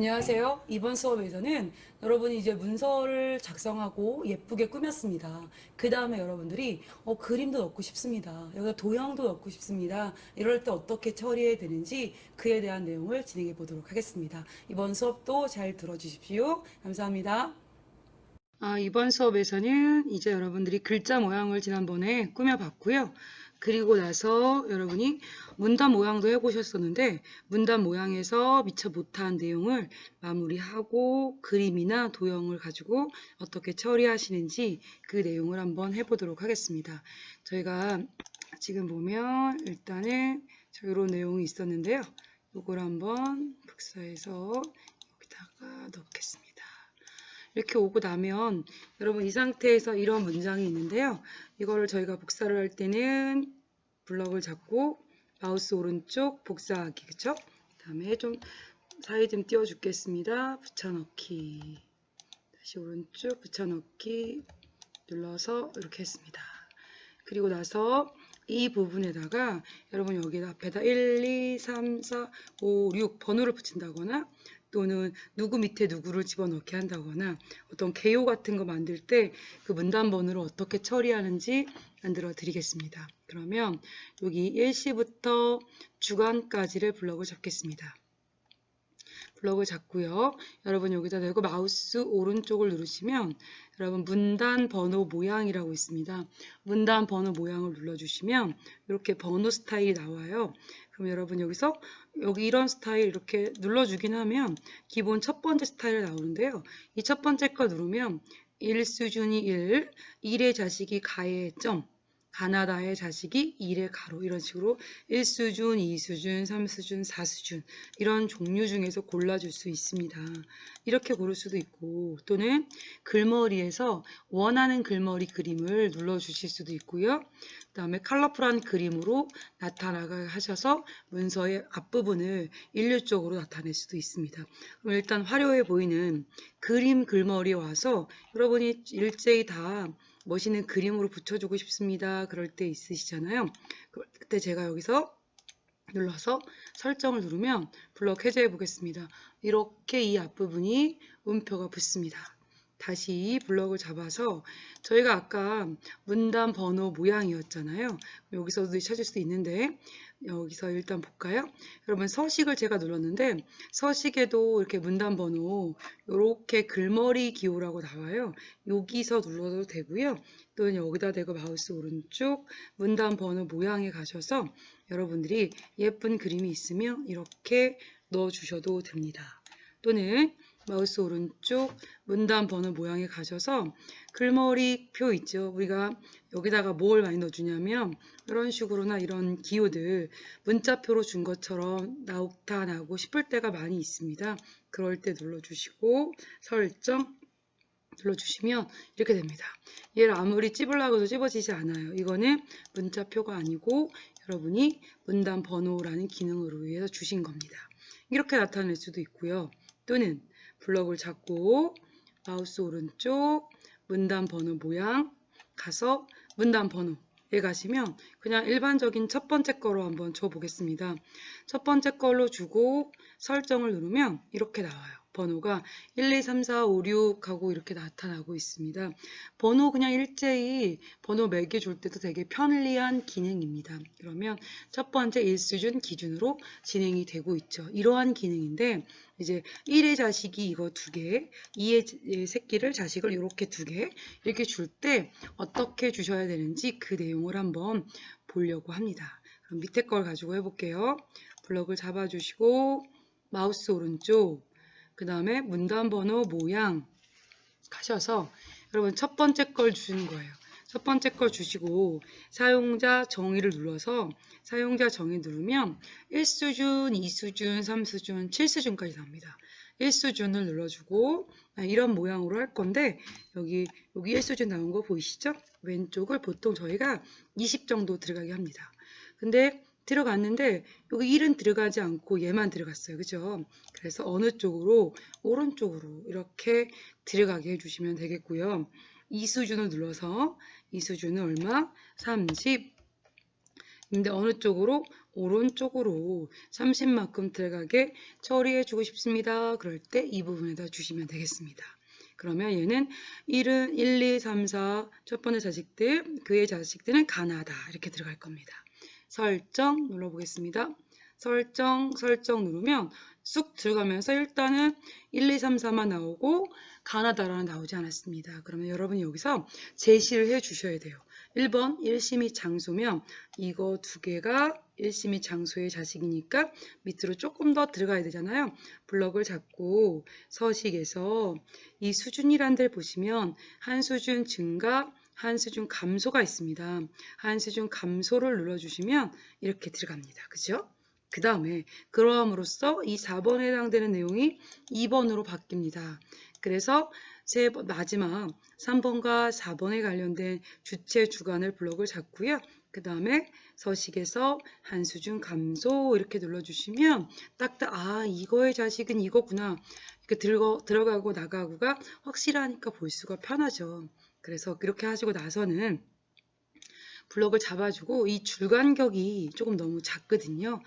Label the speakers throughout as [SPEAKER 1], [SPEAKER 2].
[SPEAKER 1] 안녕하세요. 이번 수업에서는 여러분이 이제 문서를 작성하고 예쁘게 꾸몄습니다. 그 다음에 여러분들이 그림도 넣고 싶습니다. 여기다 도형도 넣고 싶습니다. 이럴 때 어떻게 처리해야 되는지 그에 대한 내용을 진행해 보도록 하겠습니다. 이번 수업도 잘 들어주십시오. 감사합니다. 이번 수업에서는 이제 여러분들이 글자 모양을 지난번에 꾸며봤고요. 그리고 나서 여러분이 문단 모양도 해보셨었는데 문단 모양에서 미처 못한 내용을 마무리하고 그림이나 도형을 가지고 어떻게 처리하시는지 그 내용을 한번 해보도록 하겠습니다. 저희가 지금 보면 일단은 이런 내용이 있었는데요. 이걸 한번 복사해서 여기다가 넣겠습니다. 이렇게 오고 나면 여러분 이 상태에서 이런 문장이 있는데요. 이거를 저희가 복사를 할 때는 블럭을 잡고 마우스 오른쪽 복사하기, 그쵸? 그 다음에 좀 사이 좀 띄워주겠습니다. 붙여넣기, 다시 오른쪽 붙여넣기 눌러서 이렇게 했습니다. 그리고 나서 이 부분에다가 여러분 여기 앞에다 1, 2, 3, 4, 5, 6 번호를 붙인다거나 또는 누구 밑에 누구를 집어넣게 한다거나 어떤 개요 같은 거 만들 때 그 문단 번호를 어떻게 처리하는지 만들어 드리겠습니다. 그러면 여기 일시부터 주간까지를 블럭을 잡겠습니다. 블럭을 잡고요. 여러분 여기다 대고 마우스 오른쪽을 누르시면 여러분 문단 번호 모양이라고 있습니다. 문단 번호 모양을 눌러주시면 이렇게 번호 스타일이 나와요. 그럼 여러분 여기서 여기 이런 스타일 이렇게 눌러주긴 하면 기본 첫 번째 스타일 나오는데요. 이 첫 번째 거 누르면 1 수준이 1, 1의 자식이 가의 점, 가나다의 자식이 1의 가로, 이런 식으로 1수준, 2수준, 3수준, 4수준 이런 종류 중에서 골라줄 수 있습니다. 이렇게 고를 수도 있고 또는 글머리에서 원하는 글머리 그림을 눌러주실 수도 있고요. 그 다음에 컬러풀한 그림으로 나타나게 하셔서 문서의 앞부분을 일률적으로 나타낼 수도 있습니다. 그럼 일단 화려해 보이는 그림 글머리에 와서 여러분이 일제히 다 멋있는 그림으로 붙여주고 싶습니다. 그럴 때 있으시잖아요. 그때 제가 여기서 눌러서 설정을 누르면 블럭 해제해 보겠습니다. 이렇게 이 앞부분이 음표가 붙습니다. 다시 블럭을 잡아서 저희가 아까 문단 번호 모양이었잖아요. 여기서도 찾을 수 있는데 여기서 일단 볼까요? 여러분 서식을 제가 눌렀는데 서식에도 이렇게 문단 번호 이렇게 글머리 기호라고 나와요. 여기서 눌러도 되고요. 또는 여기다 대고 마우스 오른쪽 문단 번호 모양에 가셔서 여러분들이 예쁜 그림이 있으면 이렇게 넣어 주셔도 됩니다. 또는 마우스 오른쪽 문단 번호 모양에 가셔서 글머리 표 있죠. 우리가 여기다가 뭘 많이 넣어주냐면 이런 식으로나 이런 기호들 문자표로 준 것처럼 나타나고 싶을 때가 많이 있습니다. 그럴 때 눌러주시고 설정 눌러주시면 이렇게 됩니다. 얘를 아무리 찝으려고 해도 찝어지지 않아요. 이거는 문자표가 아니고 여러분이 문단 번호라는 기능으로 위해서 주신 겁니다. 이렇게 나타낼 수도 있고요. 또는 블럭을 잡고 마우스 오른쪽 문단 번호 모양 가서 문단 번호에 가시면 그냥 일반적인 첫 번째 거로 한번 줘 보겠습니다. 첫 번째 걸로 주고 설정을 누르면 이렇게 나와요. 번호가 1, 2, 3, 4, 5, 6 하고 이렇게 나타나고 있습니다. 번호 그냥 일제히 번호 매겨줄 때도 되게 편리한 기능입니다. 그러면 첫 번째 1수준 기준으로 진행이 되고 있죠. 이러한 기능인데 이제 1의 자식이 이거 2개, 2의 새끼를 자식을 이렇게 2개 이렇게 줄 때 어떻게 주셔야 되는지 그 내용을 한번 보려고 합니다. 그럼 밑에 걸 가지고 해볼게요. 블럭을 잡아주시고 마우스 오른쪽 그 다음에 문단 번호 모양 가셔서 여러분 첫 번째 걸 주시는 거예요. 첫 번째 걸 주시고 사용자 정의를 눌러서 사용자 정의 누르면 1수준, 2수준, 3수준, 7수준까지 나옵니다. 1수준을 눌러주고 이런 모양으로 할 건데 여기 1수준 나온 거 보이시죠? 왼쪽을 보통 저희가 20 정도 들어가게 합니다. 근데 들어갔는데 여기 1은 들어가지 않고 얘만 들어갔어요. 그죠? 그래서 어느 쪽으로? 오른쪽으로 이렇게 들어가게 해주시면 되겠고요. 2수준을 눌러서 2수준은 얼마? 30. 근데 어느 쪽으로? 오른쪽으로 30만큼 들어가게 처리해 주고 싶습니다. 그럴 때 이 부분에다 주시면 되겠습니다. 그러면 얘는 1은 1, 2, 3, 4 첫 번째 자식들, 그의 자식들은 가나다 이렇게 들어갈 겁니다. 설정 눌러보겠습니다. 설정 누르면 쑥 들어가면서 일단은 1, 2, 3, 4만 나오고 가나다라는 나오지 않았습니다. 그러면 여러분이 여기서 제시를 해 주셔야 돼요. 1번 일심이 장소면 이거 두 개가 일심이 장소의 자식이니까 밑으로 조금 더 들어가야 되잖아요. 블럭을 잡고 서식에서 이 수준이란 데를 보시면 한 수준 증가, 한 수준 감소가 있습니다. 한 수준 감소를 눌러주시면 이렇게 들어갑니다. 그죠? 그 다음에 그러함으로써 이 4번에 해당되는 내용이 2번으로 바뀝니다. 그래서 마지막 3번과 4번에 관련된 주체 주관을 블록을 잡고요. 그 다음에 서식에서 한 수준 감소 이렇게 눌러주시면 딱딱 이거의 자식은 이거구나 이렇게 들어가고 나가고가 확실하니까 볼 수가 편하죠. 그래서 그렇게 하시고 나서는 블럭을 잡아주고 이 줄간격이 조금 너무 작거든요.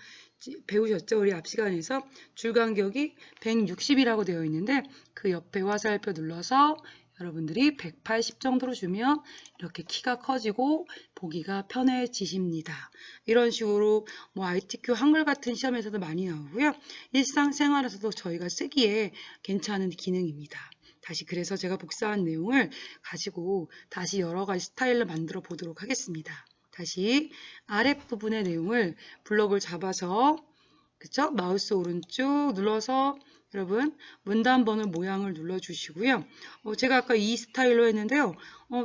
[SPEAKER 1] 배우셨죠? 우리 앞 시간에서 줄간격이 160이라고 되어 있는데 그 옆에 화살표 눌러서 여러분들이 180 정도로 주면 이렇게 키가 커지고 보기가 편해지십니다. 이런 식으로 ITQ 한글 같은 시험에서도 많이 나오고요. 일상생활에서도 저희가 쓰기에 괜찮은 기능입니다. 다시 그래서 제가 복사한 내용을 가지고 다시 여러 가지 스타일로 만들어 보도록 하겠습니다. 다시 아랫부분의 내용을 블럭을 잡아서 그쵸? 마우스 오른쪽 눌러서 여러분 문단번호 모양을 눌러주시고요. 제가 아까 이 스타일로 했는데요.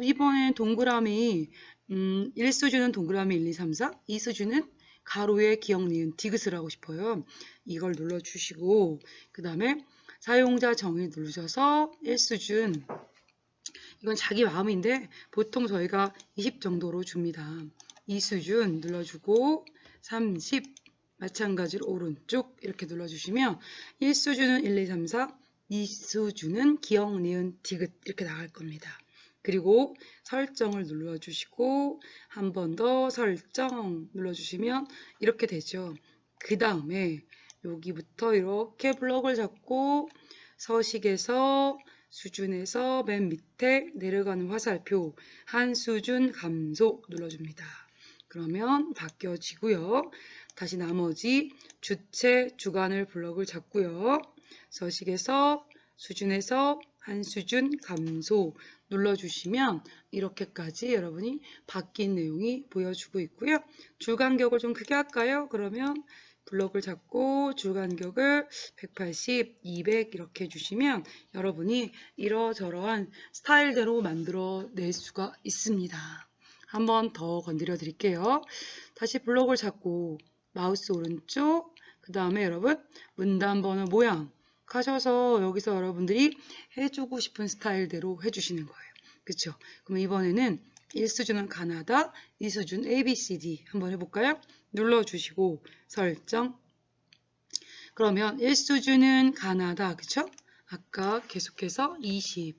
[SPEAKER 1] 이번엔 동그라미 1수준은 동그라미 1, 2, 3, 4 2수준은 가로에 기억, 니은, 디귿을 하고 싶어요. 이걸 눌러주시고 그 다음에 사용자 정의 누르셔서 1수준 이건 자기 마음인데 보통 저희가 20 정도로 줍니다. 2수준 눌러주고 30 마찬가지로 오른쪽 이렇게 눌러주시면 1수준은 1, 2, 3, 4 2수준은 기억, 니은, 디귿 이렇게 나갈 겁니다. 그리고 설정을 눌러주시고 한 번 더 설정 눌러주시면 이렇게 되죠. 그 다음에 여기부터 이렇게 블럭을 잡고 서식에서 수준에서 맨 밑에 내려가는 화살표 한 수준 감소 눌러줍니다. 그러면 바뀌어지고요. 다시 나머지 주체 주관을 블럭을 잡고요. 서식에서 수준에서 한 수준 감소 눌러주시면 이렇게까지 여러분이 바뀐 내용이 보여주고 있고요. 줄간격을 좀 크게 할까요? 그러면 블럭을 잡고 줄간격을 180, 200 이렇게 해주시면 여러분이 이러저러한 스타일대로 만들어낼 수가 있습니다. 한 번 더 건드려 드릴게요. 다시 블럭을 잡고 마우스 오른쪽 그 다음에 여러분 문단번호 모양 가셔서 여기서 여러분들이 해주고 싶은 스타일대로 해주시는 거예요. 그렇죠? 그럼 이번에는 1수준은 가나다, 2수준 ABCD 한번 해볼까요? 눌러주시고 설정 그러면 1수준은 가나다 그쵸? 아까 계속해서 20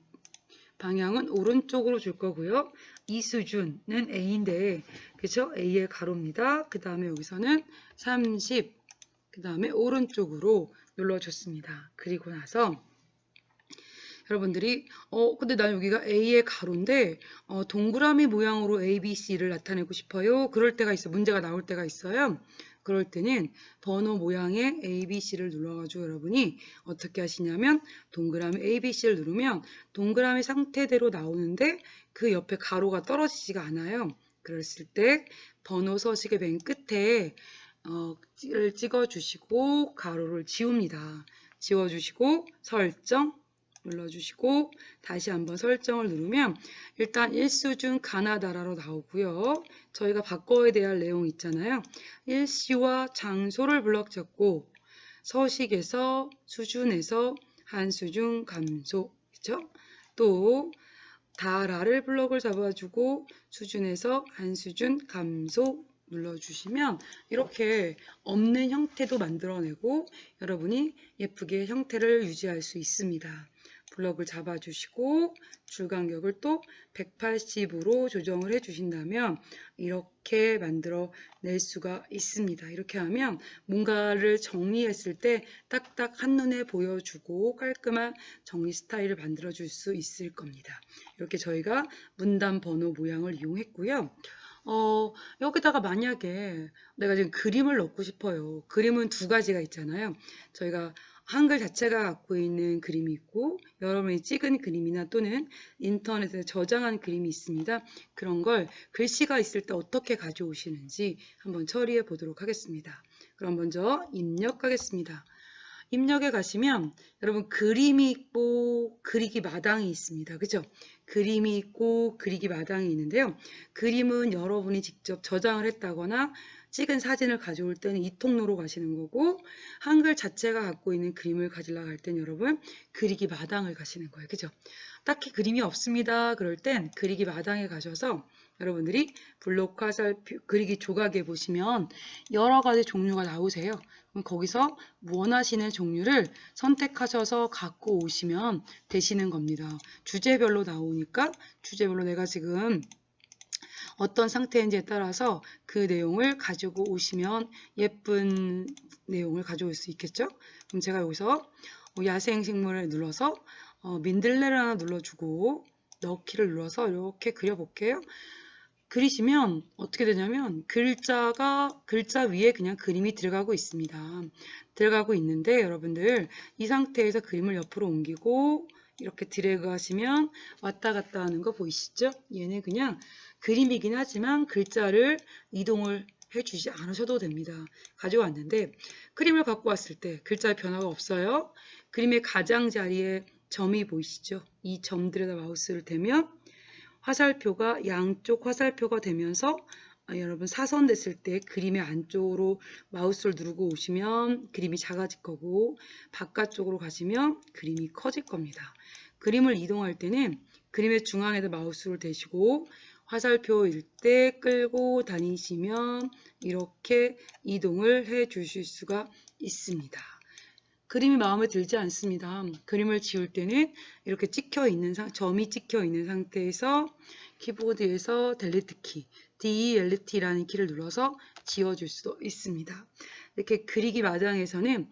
[SPEAKER 1] 방향은 오른쪽으로 줄 거고요. 2수준은 A인데 그쵸? A의 가로입니다. 그 다음에 여기서는 30 그 다음에 오른쪽으로 눌러줬습니다. 그리고 나서 여러분들이 근데 난 여기가 A의 가로인데 동그라미 모양으로 A, B, C를 나타내고 싶어요. 그럴 때가 있어. 문제가 나올 때가 있어요. 그럴 때는 번호 모양의 A, B, C를 눌러가지고 여러분이 어떻게 하시냐면 동그라미 A, B, C를 누르면 동그라미 상태대로 나오는데 그 옆에 가로가 떨어지지가 않아요. 그랬을 때 번호 서식의 맨 끝에 를 찍어주시고 가로를 지웁니다. 지워주시고 설정 눌러주시고 다시 한번 설정을 누르면 일단 1수준 가나다라로 나오고요. 저희가 바꿔야 될 내용 있잖아요. 일시와 장소를 블럭 잡고 서식에서 수준에서 한 수준 감소 그렇죠? 또 다라를 블럭을 잡아주고 수준에서 한 수준 감소 눌러주시면 이렇게 없는 형태도 만들어내고 여러분이 예쁘게 형태를 유지할 수 있습니다. 블럭을 잡아주시고 줄간격을 또 180으로 조정을 해주신다면 이렇게 만들어 낼 수가 있습니다. 이렇게 하면 뭔가를 정리했을 때 딱딱 한눈에 보여주고 깔끔한 정리 스타일을 만들어 줄 수 있을 겁니다. 이렇게 저희가 문단 번호 모양을 이용했고요. 여기다가 만약에 내가 지금 그림을 넣고 싶어요. 그림은 두 가지가 있잖아요. 저희가 한글 자체가 갖고 있는 그림이 있고 여러분이 찍은 그림이나 또는 인터넷에 저장한 그림이 있습니다. 그런 걸 글씨가 있을 때 어떻게 가져오시는지 한번 처리해 보도록 하겠습니다. 그럼 먼저 입력하겠습니다. 입력에 가시면 여러분 그림이 있고 그리기 마당이 있습니다. 그죠? 그림이 있고 그리기 마당이 있는데요. 그림은 여러분이 직접 저장을 했다거나 찍은 사진을 가져올 때는 이 통로로 가시는 거고 한글 자체가 갖고 있는 그림을 가지려고 할 땐 여러분 그리기 마당을 가시는 거예요. 그죠? 딱히 그림이 없습니다. 그럴 땐 그리기 마당에 가셔서 여러분들이 블록 화살표 그리기 조각에 보시면 여러 가지 종류가 나오세요. 그럼 거기서 원하시는 종류를 선택하셔서 갖고 오시면 되시는 겁니다. 주제별로 나오니까 주제별로 내가 지금 어떤 상태인지에 따라서 그 내용을 가지고 오시면 예쁜 내용을 가져올 수 있겠죠? 그럼 제가 여기서 야생식물을 눌러서 민들레를 하나 눌러주고 넣기를 눌러서 이렇게 그려볼게요. 그리시면 어떻게 되냐면 글자 위에 그냥 그림이 들어가고 있습니다. 들어가고 있는데 여러분들 이 상태에서 그림을 옆으로 옮기고 이렇게 드래그 하시면 왔다 갔다 하는 거 보이시죠? 얘는 그냥 그림이긴 하지만 글자를 이동을 해주지 않으셔도 됩니다. 가져왔는데 그림을 갖고 왔을 때 글자의 변화가 없어요. 그림의 가장자리에 점이 보이시죠? 이 점들에다 마우스를 대면 화살표가 양쪽 화살표가 되면서 여러분 사선 됐을 때 그림의 안쪽으로 마우스를 누르고 오시면 그림이 작아질 거고 바깥쪽으로 가시면 그림이 커질 겁니다. 그림을 이동할 때는 그림의 중앙에다 마우스를 대시고 화살표일 때 끌고 다니시면 이렇게 이동을 해 주실 수가 있습니다. 그림이 마음에 들지 않습니다. 그림을 지울 때는 이렇게 점이 찍혀 있는 상태에서 키보드에서 델리트 키, DELT라는 키를 눌러서 지워줄 수도 있습니다. 이렇게 그리기 마당에서는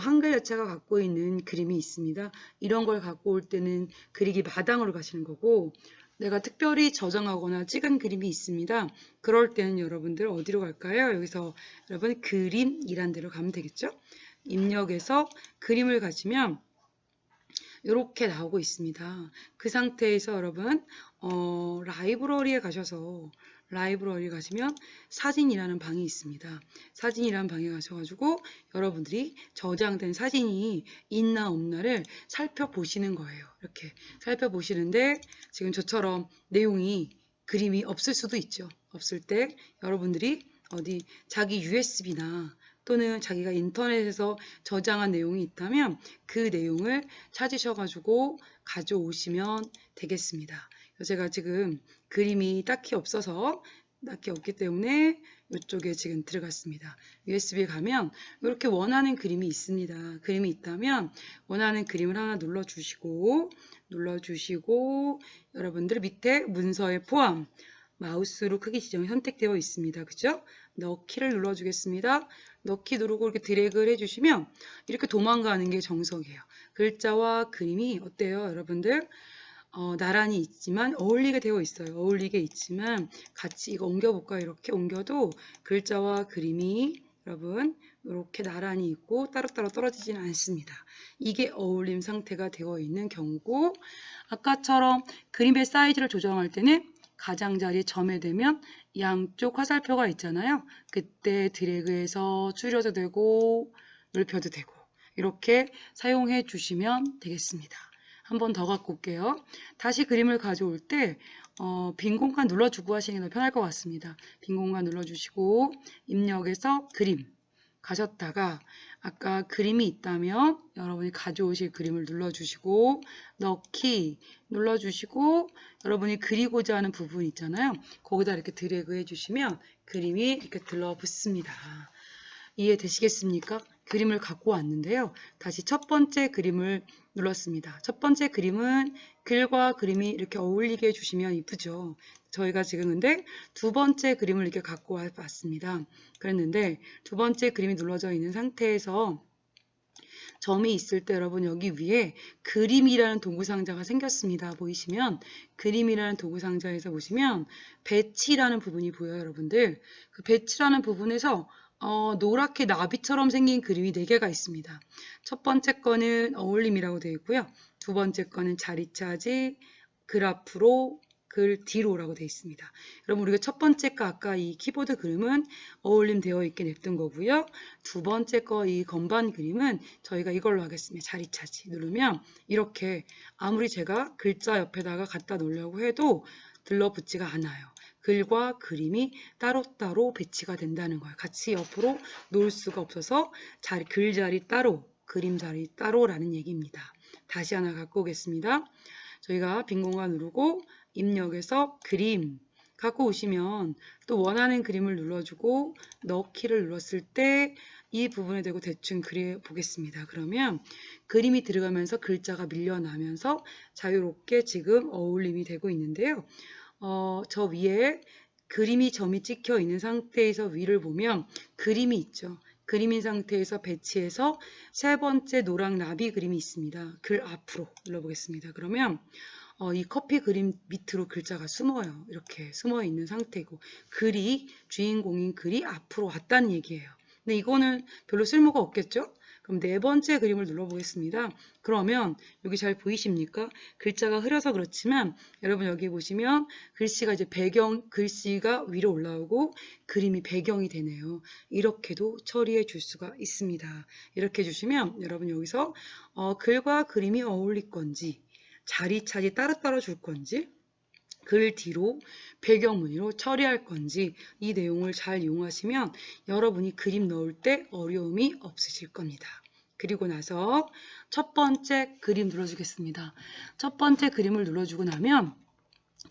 [SPEAKER 1] 한글 자체가 갖고 있는 그림이 있습니다. 이런 걸 갖고 올 때는 그리기 마당으로 가시는 거고 내가 특별히 저장하거나 찍은 그림이 있습니다. 그럴 때는 여러분들 어디로 갈까요? 여기서 여러분 그림이란 데로 가면 되겠죠? 입력해서 그림을 가시면 이렇게 나오고 있습니다. 그 상태에서 여러분 라이브러리에 가셔서 라이브러리 가시면 사진이라는 방이 있습니다. 사진이라는 방에 가셔가지고 여러분들이 저장된 사진이 있나 없나를 살펴보시는 거예요. 이렇게 살펴보시는데 지금 저처럼 그림이 없을 수도 있죠. 없을 때 여러분들이 어디 자기 USB나 또는 자기가 인터넷에서 저장한 내용이 있다면 그 내용을 찾으셔가지고 가져오시면 되겠습니다. 제가 지금 그림이 딱히 없기 때문에 이쪽에 지금 들어갔습니다. USB에 가면 이렇게 원하는 그림이 있습니다. 그림이 있다면 원하는 그림을 하나 눌러주시고 여러분들 밑에 문서에 포함 마우스로 크기 지정이 선택되어 있습니다. 그죠? 넣기를 눌러주겠습니다. 넣기 누르고 이렇게 드래그를 해주시면 이렇게 도망가는 게 정석이에요. 글자와 그림이 어때요, 여러분들? 나란히 있지만 어울리게 되어 있어요. 어울리게 있지만 같이 이거 옮겨볼까요? 이렇게 옮겨도 글자와 그림이 여러분 이렇게 나란히 있고 따로따로 떨어지지는 않습니다. 이게 어울림 상태가 되어 있는 경우고 아까처럼 그림의 사이즈를 조정할 때는 가장자리 점에 대면 양쪽 화살표가 있잖아요. 그때 드래그해서 줄여도 되고 넓혀도 되고 이렇게 사용해 주시면 되겠습니다. 한 번 더 갖고 올게요. 다시 그림을 가져올 때 빈 공간 눌러주고 하시는 게 더 편할 것 같습니다. 빈 공간 눌러주시고 입력해서 그림 가셨다가 아까 그림이 있다면 여러분이 가져오실 그림을 눌러주시고 넣기 눌러주시고 여러분이 그리고자 하는 부분 있잖아요. 거기다 이렇게 드래그 해주시면 그림이 이렇게 들러붙습니다. 이해되시겠습니까? 그림을 갖고 왔는데요. 다시 첫 번째 그림을 눌렀습니다. 첫 번째 그림은 글과 그림이 이렇게 어울리게 해주시면 이쁘죠. 저희가 지금 근데 두 번째 그림을 이렇게 갖고 왔습니다. 그랬는데 두 번째 그림이 눌러져 있는 상태에서 점이 있을 때 여러분 여기 위에 그림이라는 도구 상자가 생겼습니다. 보이시면 그림이라는 도구 상자에서 보시면 배치라는 부분이 보여요. 여러분들 그 배치라는 부분에서 노랗게 나비처럼 생긴 그림이 4개가 있습니다. 첫 번째 거는 어울림이라고 되어 있고요. 두 번째 거는 자리 차지, 글 앞으로, 글 뒤로라고 되어 있습니다. 여러분 우리가 첫 번째 거 아까 이 키보드 그림은 어울림 되어 있게 냅둔 거고요. 두 번째 거 이 건반 그림은 저희가 이걸로 하겠습니다. 자리 차지 누르면 이렇게 아무리 제가 글자 옆에다가 갖다 놓으려고 해도 들러붙지가 않아요. 글과 그림이 따로따로 배치가 된다는 거예요. 같이 옆으로 놓을 수가 없어서 글 자리 따로, 그림 자리 따로라는 얘기입니다. 다시 하나 갖고 오겠습니다. 저희가 빈 공간 누르고 입력해서 그림 갖고 오시면 또 원하는 그림을 눌러주고 넣기를 눌렀을 때 이 부분에 대고 대충 그려 보겠습니다. 그러면 그림이 들어가면서 글자가 밀려나면서 자유롭게 지금 어울림이 되고 있는데요. 저 위에 그림이 점이 찍혀 있는 상태에서 위를 보면 그림이 있죠. 그림인 상태에서 배치해서 세 번째 노랑 나비 그림이 있습니다. 글 앞으로 눌러보겠습니다. 그러면 이 커피 그림 밑으로 글자가 숨어요. 이렇게 숨어 있는 상태고 주인공인 글이 앞으로 왔다는 얘기예요. 근데 이거는 별로 쓸모가 없겠죠? 그럼 네 번째 그림을 눌러보겠습니다. 그러면 여기 잘 보이십니까? 글자가 흐려서 그렇지만 여러분 여기 보시면 글씨가 이제 글씨가 위로 올라오고 그림이 배경이 되네요. 이렇게도 처리해 줄 수가 있습니다. 이렇게 해주시면 여러분 여기서 글과 그림이 어울릴 건지 자리 차지 따로따로 줄 건지 글 뒤로 배경무늬로 처리할 건지 이 내용을 잘 이용하시면 여러분이 그림 넣을 때 어려움이 없으실 겁니다. 그리고 나서 첫 번째 그림 눌러주겠습니다. 첫 번째 그림을 눌러주고 나면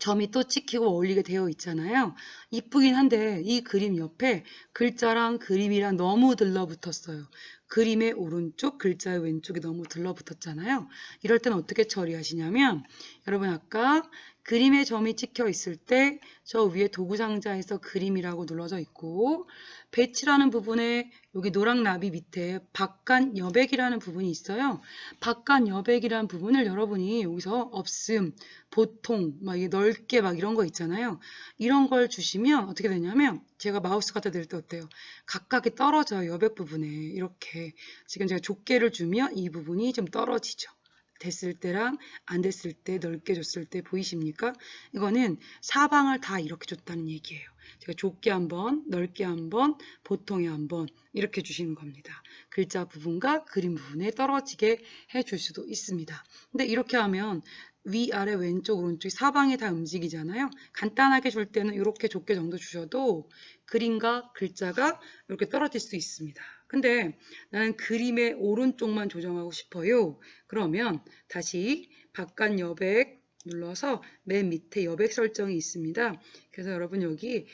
[SPEAKER 1] 점이 또 찍히고 어울리게 되어 있잖아요. 이쁘긴 한데 이 그림 옆에 글자랑 그림이랑 너무 들러붙었어요. 그림의 오른쪽, 글자의 왼쪽이 너무 들러붙었잖아요. 이럴 때는 어떻게 처리하시냐면 여러분 아까 그림의 점이 찍혀 있을 때 저 위에 도구 상자에서 그림이라고 눌러져 있고 배치라는 부분에 여기 노랑 나비 밑에 바깥 여백이라는 부분이 있어요. 바깥 여백이라는 부분을 여러분이 여기서 없음, 보통, 막 넓게 막 이런 거 있잖아요. 이런 걸 주시면 어떻게 되냐면 제가 마우스 갖다 댈 때 어때요? 각각이 떨어져요. 여백 부분에 이렇게 지금 제가 좁게를 주면 이 부분이 좀 떨어지죠. 됐을 때랑 안 됐을 때 넓게 줬을 때 보이십니까? 이거는 사방을 다 이렇게 줬다는 얘기예요. 제가 좁게 한번, 넓게 한번, 보통에 한번 이렇게 주시는 겁니다. 글자 부분과 그림 부분에 떨어지게 해줄 수도 있습니다. 근데 이렇게 하면 위아래 왼쪽 오른쪽 사방에 다 움직이잖아요. 간단하게 줄 때는 이렇게 좁게 정도 주셔도 그림과 글자가 이렇게 떨어질 수 있습니다. 근데 나는 그림의 오른쪽만 조정하고 싶어요. 그러면 다시 바깥 여백 눌러서 맨 밑에 여백 설정이 있습니다. 그래서 여러분 여기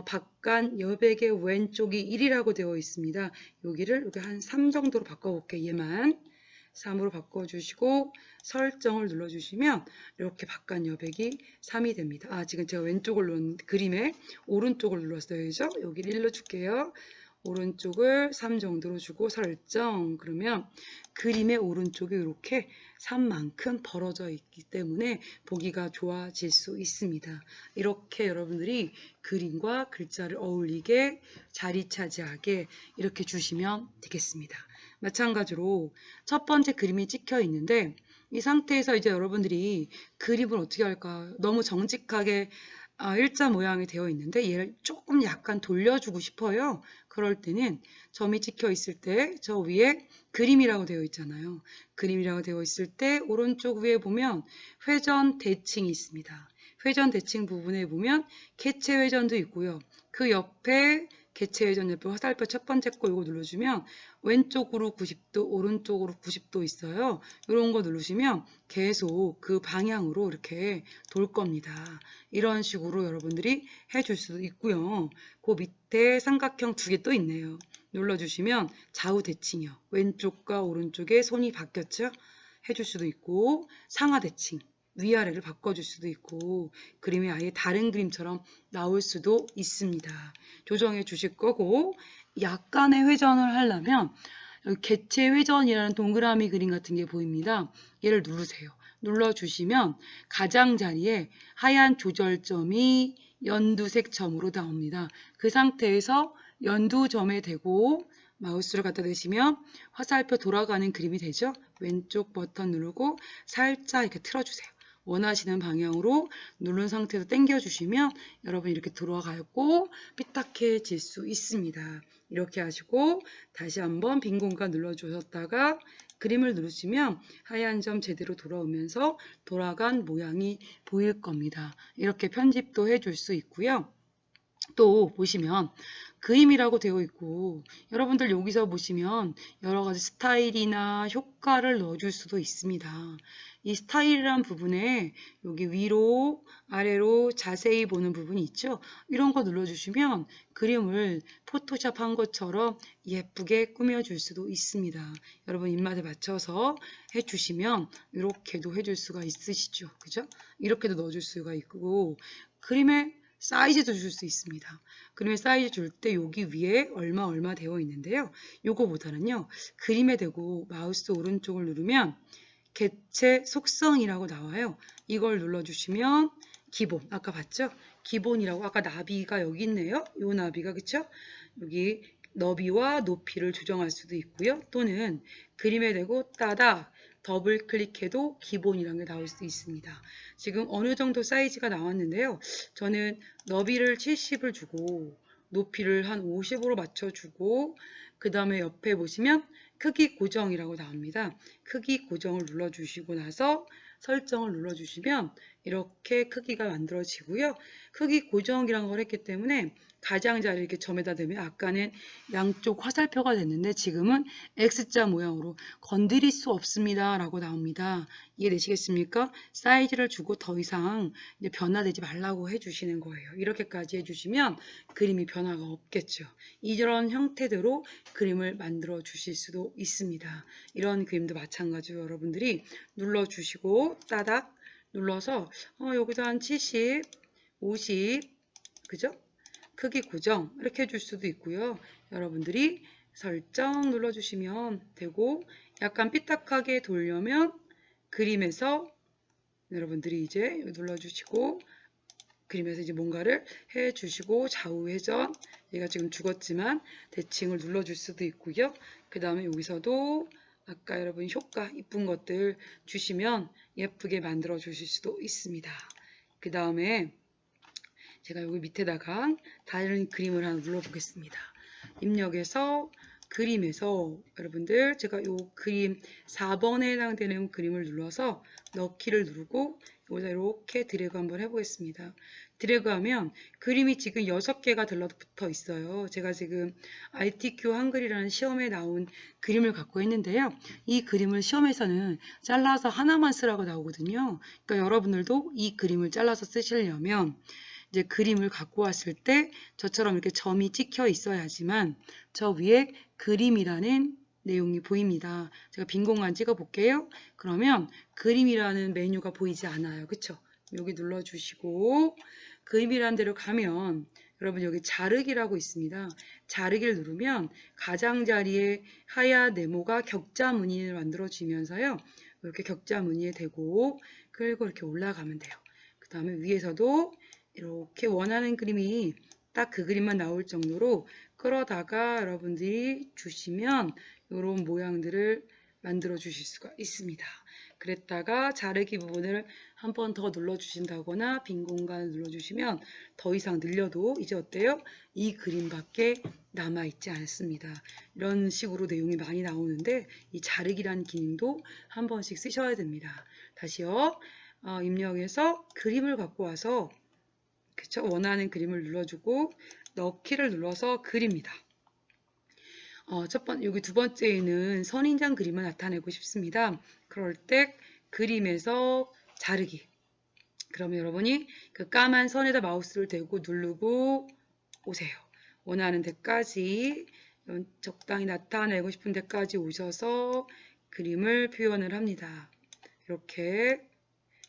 [SPEAKER 1] 바깥 여백의 왼쪽이 1이라고 되어 있습니다. 여기를 이렇게 한 3 정도로 바꿔볼게요. 얘만 3으로 바꿔주시고 설정을 눌러주시면 이렇게 바깥 여백이 3이 됩니다. 지금 제가 왼쪽을 그림의 오른쪽을 눌렀어요. 그죠? 여기를 1로 줄게요. 오른쪽을 3 정도로 주고 설정. 그러면 그림의 오른쪽이 이렇게 3만큼 벌어져 있기 때문에 보기가 좋아질 수 있습니다. 이렇게 여러분들이 그림과 글자를 어울리게 자리 차지하게 이렇게 주시면 되겠습니다. 마찬가지로 첫 번째 그림이 찍혀 있는데 이 상태에서 이제 여러분들이 그림을 어떻게 할까? 너무 정직하게 일자 모양이 되어 있는데 얘를 조금 약간 돌려주고 싶어요. 그럴 때는 점이 찍혀 있을 때 저 위에 그림이라고 되어 있잖아요. 그림이라고 되어 있을 때 오른쪽 위에 보면 회전 대칭이 있습니다. 회전 대칭 부분에 보면 개체 회전도 있고요. 그 옆에 개체 회전 옆에 화살표 첫 번째 거 이거 눌러주면 왼쪽으로 90도, 오른쪽으로 90도 있어요. 이런 거 누르시면 계속 그 방향으로 이렇게 돌 겁니다. 이런 식으로 여러분들이 해줄 수도 있고요. 그 밑에 삼각형 2개 또 있네요. 눌러주시면 좌우 대칭이요. 왼쪽과 오른쪽에 손이 바뀌었죠? 해줄 수도 있고 상하 대칭 위아래를 바꿔줄 수도 있고 그림이 아예 다른 그림처럼 나올 수도 있습니다. 조정해 주실 거고 약간의 회전을 하려면 여기 개체 회전이라는 동그라미 그림 같은 게 보입니다. 얘를 누르세요. 눌러주시면 가장자리에 하얀 조절점이 연두색 점으로 나옵니다. 그 상태에서 연두점에 대고 마우스를 갖다 대시면 화살표 돌아가는 그림이 되죠. 왼쪽 버튼 누르고 살짝 이렇게 틀어주세요. 원하시는 방향으로 누른 상태에서 당겨주시면 여러분 이렇게 들어가고 삐딱해질 수 있습니다. 이렇게 하시고 다시 한번 빈 공간 눌러주셨다가 그림을 누르시면 하얀 점 제대로 돌아오면서 돌아간 모양이 보일 겁니다. 이렇게 편집도 해줄 수 있고요. 또 보시면 그림이라고 되어 있고 여러분들 여기서 보시면 여러 가지 스타일이나 효과를 넣어줄 수도 있습니다. 이 스타일이란 부분에 여기 위로 아래로 자세히 보는 부분이 있죠. 이런 거 눌러주시면 그림을 포토샵 한 것처럼 예쁘게 꾸며줄 수도 있습니다. 여러분 입맛에 맞춰서 해주시면 이렇게도 해줄 수가 있으시죠. 그죠? 이렇게도 넣어줄 수가 있고 그림에 사이즈도 줄 수 있습니다. 그림의 사이즈 줄 때 여기 위에 얼마 되어 있는데요. 요거보다는요. 그림에 대고 마우스 오른쪽을 누르면 개체 속성이라고 나와요. 이걸 눌러주시면 기본, 아까 봤죠? 기본이라고 아까 나비가 여기 있네요. 요 나비가 그쵸? 여기 너비와 높이를 조정할 수도 있고요. 또는 그림에 대고 따다 더블 클릭해도 기본이라는 게 나올 수 있습니다. 지금 어느 정도 사이즈가 나왔는데요. 저는 너비를 70을 주고 높이를 한 50으로 맞춰주고 그 다음에 옆에 보시면 크기 고정이라고 나옵니다. 크기 고정을 눌러주시고 나서 설정을 눌러주시면 이렇게 크기가 만들어지고요. 크기 고정이라는 걸 했기 때문에 가장자리 이렇게 점에다 대면 아까는 양쪽 화살표가 됐는데 지금은 X자 모양으로 건드릴 수 없습니다 라고 나옵니다. 이해되시겠습니까? 사이즈를 주고 더 이상 이제 변화되지 말라고 해주시는 거예요. 이렇게까지 해주시면 그림이 변화가 없겠죠. 이런 형태대로 그림을 만들어 주실 수도 있습니다. 이런 그림도 마찬가지로 여러분들이 눌러주시고 따닥 눌러서 여기서 한 70, 50 그죠? 크기 고정 이렇게 해줄 수도 있고요. 여러분들이 설정 눌러주시면 되고 약간 삐딱하게 돌려면 그림에서 여러분들이 이제 눌러주시고 그림에서 이제 뭔가를 해주시고 좌우 회전 얘가 지금 죽었지만 대칭을 눌러줄 수도 있고요. 그 다음에 여기서도 아까 여러분 효과 이쁜 것들 주시면 예쁘게 만들어 주실 수도 있습니다. 그 다음에 제가 여기 밑에다가 다른 그림을 하나 눌러보겠습니다. 입력해서 그림에서 여러분들 제가 이 그림 4번에 해당되는 그림을 눌러서 넣기를 누르고 여기다 이렇게 드래그 한번 해보겠습니다. 드래그 하면 그림이 지금 6개가 들러붙어 있어요. 제가 지금 ITQ 한글이라는 시험에 나온 그림을 갖고 있는데요. 이 그림을 시험에서는 잘라서 하나만 쓰라고 나오거든요. 그러니까 여러분들도 이 그림을 잘라서 쓰시려면 이제 그림을 갖고 왔을 때 저처럼 이렇게 점이 찍혀 있어야지만 저 위에 그림이라는 내용이 보입니다. 제가 빈 공간 찍어 볼게요. 그러면 그림이라는 메뉴가 보이지 않아요. 그쵸? 여기 눌러주시고 그림이라는 데로 가면 여러분 여기 자르기라고 있습니다. 자르기를 누르면 가장자리에 하얀 네모가 격자 무늬를 만들어지면서요. 이렇게 격자 무늬에 대고 그리고 이렇게 올라가면 돼요. 그 다음에 위에서도 이렇게 원하는 그림이 딱 그 그림만 나올 정도로 끌어다가 여러분들이 주시면 이런 모양들을 만들어 주실 수가 있습니다. 그랬다가 자르기 부분을 한 번 더 눌러 주신다거나 빈 공간을 눌러 주시면 더 이상 늘려도 이제 어때요? 이 그림밖에 남아 있지 않습니다. 이런 식으로 내용이 많이 나오는데 이 자르기라는 기능도 한 번씩 쓰셔야 됩니다. 다시요. 입력해서 그림을 갖고 와서 그쵸? 원하는 그림을 눌러주고 넣기를 눌러서 그립니다. 여기 두 번째에는 선인장 그림을 나타내고 싶습니다. 그럴 때 그림에서 자르기. 그러면 여러분이 그 까만 선에다 마우스를 대고 누르고 오세요. 원하는 데까지 적당히 나타내고 싶은 데까지 오셔서 그림을 표현을 합니다. 이렇게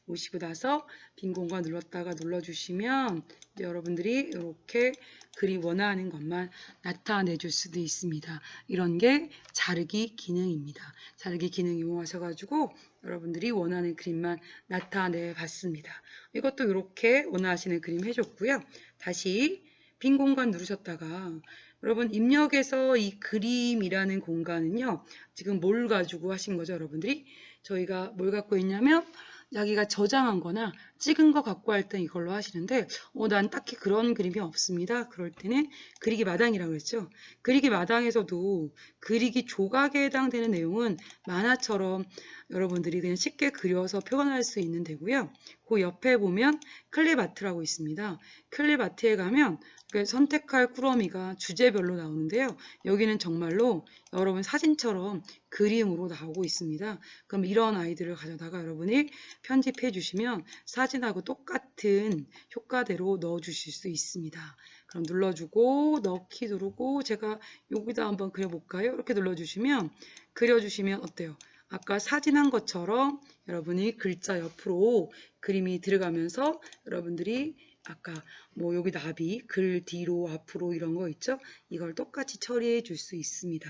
[SPEAKER 1] 오시고 나서 빈 공간 눌렀다가 눌러주시면 이제 여러분들이 이렇게 그림 원하는 것만 나타내 줄 수도 있습니다. 이런 게 자르기 기능입니다. 자르기 기능 이용하셔가지고 여러분들이 원하는 그림만 나타내 봤습니다. 이것도 이렇게 원하시는 그림 해줬고요. 다시 빈 공간 누르셨다가 여러분 입력에서 이 그림이라는 공간은요. 지금 뭘 가지고 하신 거죠, 여러분들이? 저희가 뭘 갖고 있냐면 자기가 저장한 거나 찍은 거 갖고 할 때 이걸로 하시는데 난 딱히 그런 그림이 없습니다. 그럴 때는 그리기 마당이라고 했죠. 그리기 마당에서도 그리기 조각에 해당되는 내용은 만화처럼 여러분들이 그냥 쉽게 그려서 표현할 수 있는 데고요. 그 옆에 보면 클립 아트라고 있습니다. 클립 아트에 가면 선택할 꾸러미가 주제별로 나오는데요. 여기는 정말로 여러분 사진처럼 그림으로 나오고 있습니다. 그럼 이런 아이들을 가져다가 여러분이 편집해 주시면 사진하고 똑같은 효과대로 넣어 주실 수 있습니다. 그럼 눌러주고 넣기 누르고 제가 여기다 한번 그려볼까요? 이렇게 눌러주시면 그려주시면 어때요? 아까 사진한 것처럼 여러분이 글자 옆으로 그림이 들어가면서 여러분들이 아까 뭐 여기 나비, 글 뒤로 앞으로 이런 거 있죠? 이걸 똑같이 처리해 줄 수 있습니다.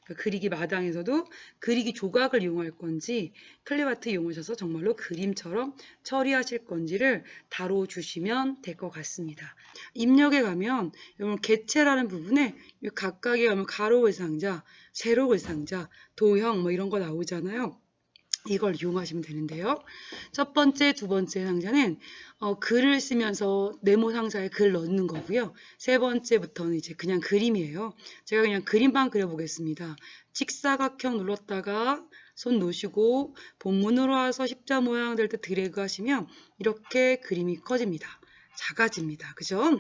[SPEAKER 1] 그러니까 그리기 마당에서도 그리기 조각을 이용할 건지 클립아트 이용하셔서 정말로 그림처럼 처리하실 건지를 다뤄주시면 될 것 같습니다. 입력에 가면 여러분 개체라는 부분에 각각에 가면 가로 글상자, 세로 글상자, 도형 뭐 이런 거 나오잖아요. 이걸 이용하시면 되는데요. 첫 번째, 두 번째 상자는 글을 쓰면서 네모 상자에 글 넣는 거고요. 세 번째부터는 이제 그냥 그림이에요. 제가 그냥 그림만 그려보겠습니다. 직사각형 눌렀다가 손 놓으시고 본문으로 와서 십자 모양 될 때 드래그 하시면 이렇게 그림이 커집니다. 작아집니다. 그죠?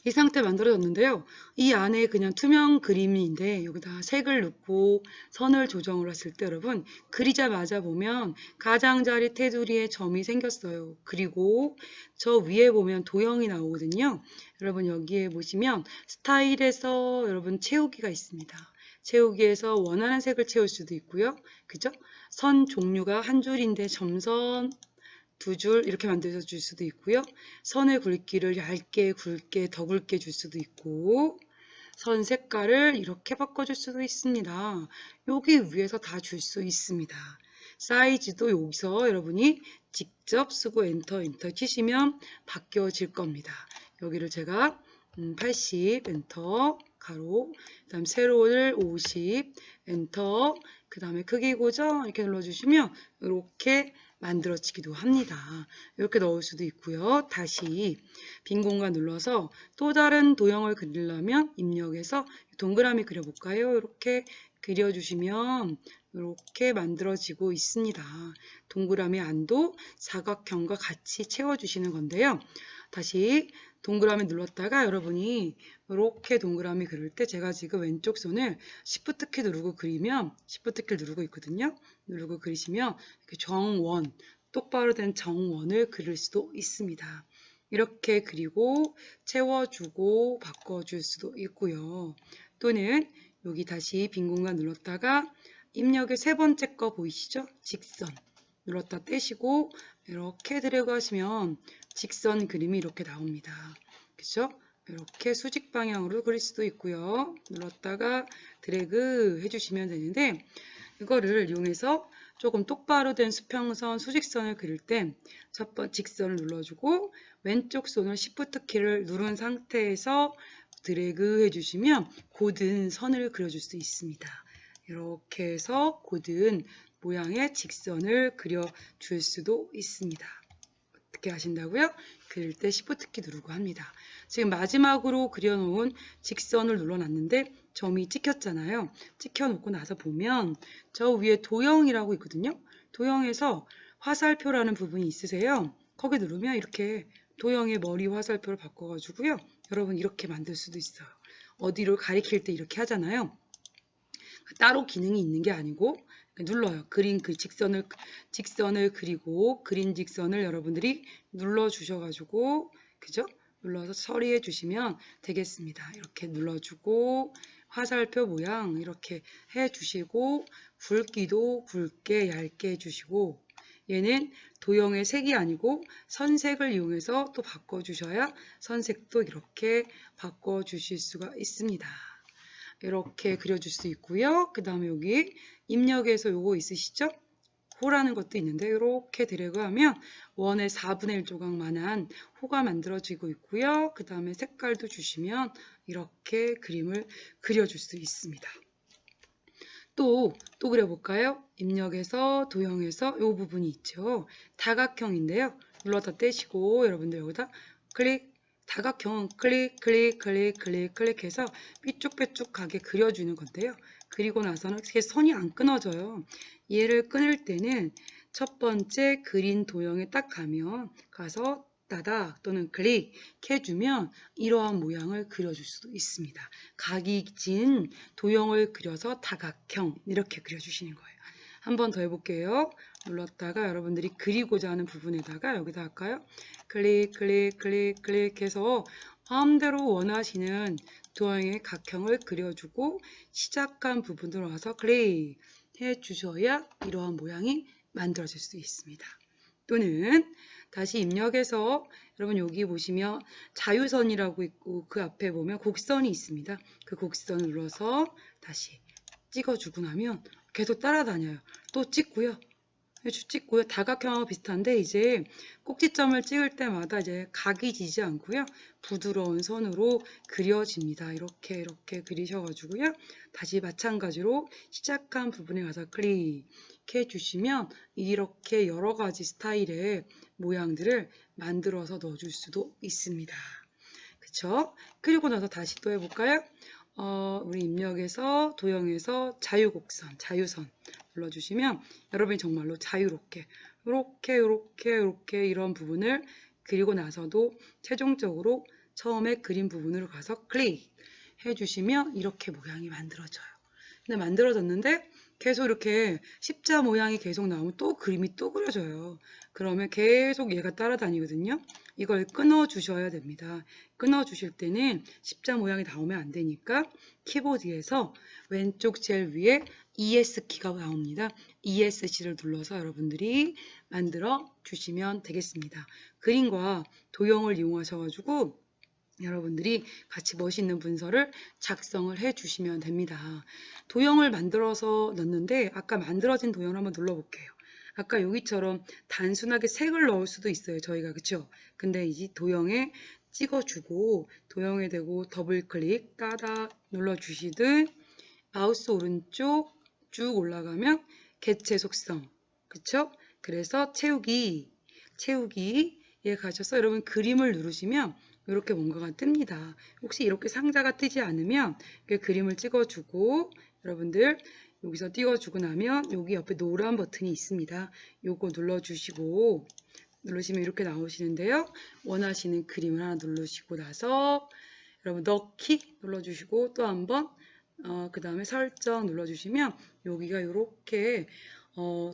[SPEAKER 1] 이 상태 만들어졌는데요. 이 안에 그냥 투명 그림인데 여기다 색을 넣고 선을 조정을 했을 때 여러분 그리자마자 보면 가장자리 테두리에 점이 생겼어요. 그리고 저 위에 보면 도형이 나오거든요. 여러분 여기에 보시면 스타일에서 여러분 채우기가 있습니다. 채우기에서 원하는 색을 채울 수도 있고요. 그죠? 선 종류가 한 줄인데 점선 두 줄 이렇게 만들어 줄 수도 있고요. 선의 굵기를 얇게 굵게 더 굵게 줄 수도 있고 선 색깔을 이렇게 바꿔줄 수도 있습니다. 여기 위에서 다 줄 수 있습니다. 사이즈도 여기서 여러분이 직접 쓰고 엔터 치시면 바뀌어질 겁니다. 여기를 제가 80 엔터 가로 그 다음 세로를 50 엔터 그 다음에 크기 고정 이렇게 눌러주시면 이렇게 만들어지기도 합니다. 이렇게 넣을 수도 있고요. 다시 빈 공간 눌러서 또 다른 도형을 그리려면 입력해서 동그라미 그려볼까요? 이렇게 그려주시면 이렇게 만들어지고 있습니다. 동그라미 안도 사각형과 같이 채워주시는 건데요. 다시 동그라미 눌렀다가 여러분이 이렇게 동그라미 그릴 때 제가 지금 왼쪽 손을 Shift 키 누르고 그리면 Shift 키를 누르고 있거든요. 누르고 그리시면 이렇게 정원, 똑바로 된 정원을 그릴 수도 있습니다. 이렇게 그리고 채워주고 바꿔줄 수도 있고요. 또는 여기 다시 빈 공간 눌렀다가 입력의 세 번째 거 보이시죠? 직선 눌렀다 떼시고 이렇게 드래그 하시면 직선 그림이 이렇게 나옵니다. 그죠? 이렇게 수직 방향으로 그릴 수도 있고요. 눌렀다가 드래그 해주시면 되는데 이거를 이용해서 조금 똑바로 된 수평선, 수직선을 그릴 때 첫 번째 직선을 눌러주고 왼쪽 손을 Shift 키를 누른 상태에서 드래그 해주시면 곧은 선을 그려줄 수 있습니다. 이렇게 해서 곧은 모양의 직선을 그려줄 수도 있습니다. 어떻게 하신다고요? 그릴 때 Shift 키 누르고 합니다. 지금 마지막으로 그려놓은 직선을 눌러놨는데 점이 찍혔잖아요. 찍혀놓고 나서 보면 저 위에 도형이라고 있거든요. 도형에서 화살표라는 부분이 있으세요. 거기 누르면 이렇게 도형의 머리 화살표를 바꿔가지고요. 여러분 이렇게 만들 수도 있어요. 어디를 가리킬 때 이렇게 하잖아요. 따로 기능이 있는 게 아니고 눌러요. 그린 그 직선을 그리고 그린 직선을 여러분들이 눌러 주셔가지고 그죠? 눌러서 처리해 주시면 되겠습니다. 이렇게 눌러주고 화살표 모양 이렇게 해주시고 굵기도 굵게 얇게 해주시고 얘는 도형의 색이 아니고 선색을 이용해서 또 바꿔주셔야 선색도 이렇게 바꿔주실 수가 있습니다. 이렇게 그려줄 수 있고요. 그 다음에 여기 입력에서 요거 있으시죠? 호라는 것도 있는데 이렇게 드래그하면 원의 4분의 1 조각만한 호가 만들어지고 있고요. 그 다음에 색깔도 주시면 이렇게 그림을 그려줄 수 있습니다. 또 그려볼까요? 입력에서 도형에서 이 부분이 있죠. 다각형인데요. 눌렀다 떼시고 여러분들 여기다 클릭, 다각형 클릭해서 삐쭉빼쭉하게 그려주는 건데요. 그리고 나서는 이렇게 선이 안 끊어져요. 얘를 끊을 때는 첫 번째 그린 도형에 딱 가서 따닥 또는 클릭해주면 이러한 모양을 그려줄 수도 있습니다. 각이 진 도형을 그려서 다각형 이렇게 그려주시는 거예요. 한 번 더 해볼게요. 눌렀다가 여러분들이 그리고자 하는 부분에다가 여기다 할까요? 클릭해서 마음대로 원하시는 도형의 각형을 그려주고 시작한 부분으로 와서 클릭해 주셔야 이러한 모양이 만들어질 수 있습니다. 또는 다시 입력해서 여러분 여기 보시면 자유선이라고 있고 그 앞에 보면 곡선이 있습니다. 그 곡선을 눌러서 다시 찍어주고 나면 계속 따라다녀요. 또 찍고요. 다각형하고 비슷한데 이제 꼭지점을 찍을 때마다 이제 각이 지지 않고요. 부드러운 선으로 그려집니다. 이렇게 그리셔가지고요. 다시 마찬가지로 시작한 부분에 가서 클릭해 주시면 이렇게 여러 가지 스타일의 모양들을 만들어서 넣어줄 수도 있습니다. 그쵸? 그리고 나서 다시 또 해볼까요? 우리 입력에서 도형에서 자유선 눌러주시면 여러분이 정말로 자유롭게 이렇게 이런 부분을 그리고 나서도 최종적으로 처음에 그린 부분으로 가서 클릭 해주시면 이렇게 모양이 만들어져요. 근데 만들어졌는데 계속 이렇게 십자 모양이 계속 나오면 또 그림이 또 그려져요. 그러면 계속 얘가 따라다니거든요. 이걸 끊어 주셔야 됩니다. 끊어 주실 때는 십자 모양이 나오면 안 되니까 키보드에서 왼쪽 제일 위에 ES 키가 나옵니다. ESC를 눌러서 여러분들이 만들어 주시면 되겠습니다. 그림과 도형을 이용하셔가지고 여러분들이 같이 멋있는 문서를 작성을 해 주시면 됩니다. 도형을 만들어서 넣는데 아까 만들어진 도형을 한번 눌러볼게요. 아까 여기처럼 단순하게 색을 넣을 수도 있어요. 저희가 그쵸? 근데 이 도형에 찍어주고 도형에 대고 더블 클릭 따닥 눌러주시듯 마우스 오른쪽 쭉 올라가면 개체 속성 그쵸? 그래서 채우기에 가셔서 여러분 그림을 누르시면 이렇게 뭔가가 뜹니다. 혹시 이렇게 상자가 뜨지 않으면 그림을 찍어주고 여러분들 여기서 띄워주고 나면 여기 옆에 노란 버튼이 있습니다. 요거 누르시면 이렇게 나오시는데요. 원하시는 그림을 하나 누르시고 나서 여러분 넣기 눌러주시고 또 한번 그 다음에 설정 눌러주시면 여기가 이렇게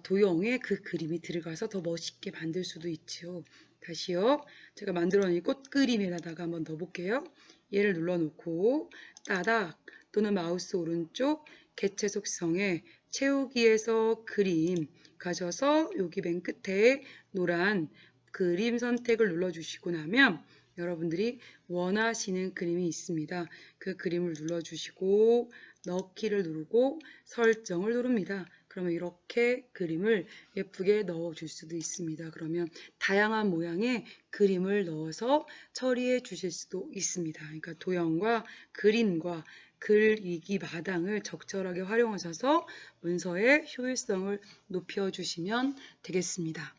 [SPEAKER 1] 도형에 그 그림이 들어가서 더 멋있게 만들 수도 있죠. 다시요. 제가 만들어낸 꽃그림에다가 한번 넣어볼게요. 얘를 눌러놓고 따닥 또는 마우스 오른쪽 개체 속성에 채우기에서 그림 가셔서 여기 맨 끝에 노란 그림 선택을 눌러주시고 나면 여러분들이 원하시는 그림이 있습니다. 그 그림을 눌러주시고 넣기를 누르고 설정을 누릅니다. 그러면 이렇게 그림을 예쁘게 넣어줄 수도 있습니다. 그러면 다양한 모양의 그림을 넣어서 처리해 주실 수도 있습니다. 그러니까 도형과 그림과 글이기 마당을 적절하게 활용하셔서 문서의 효율성을 높여주시면 되겠습니다.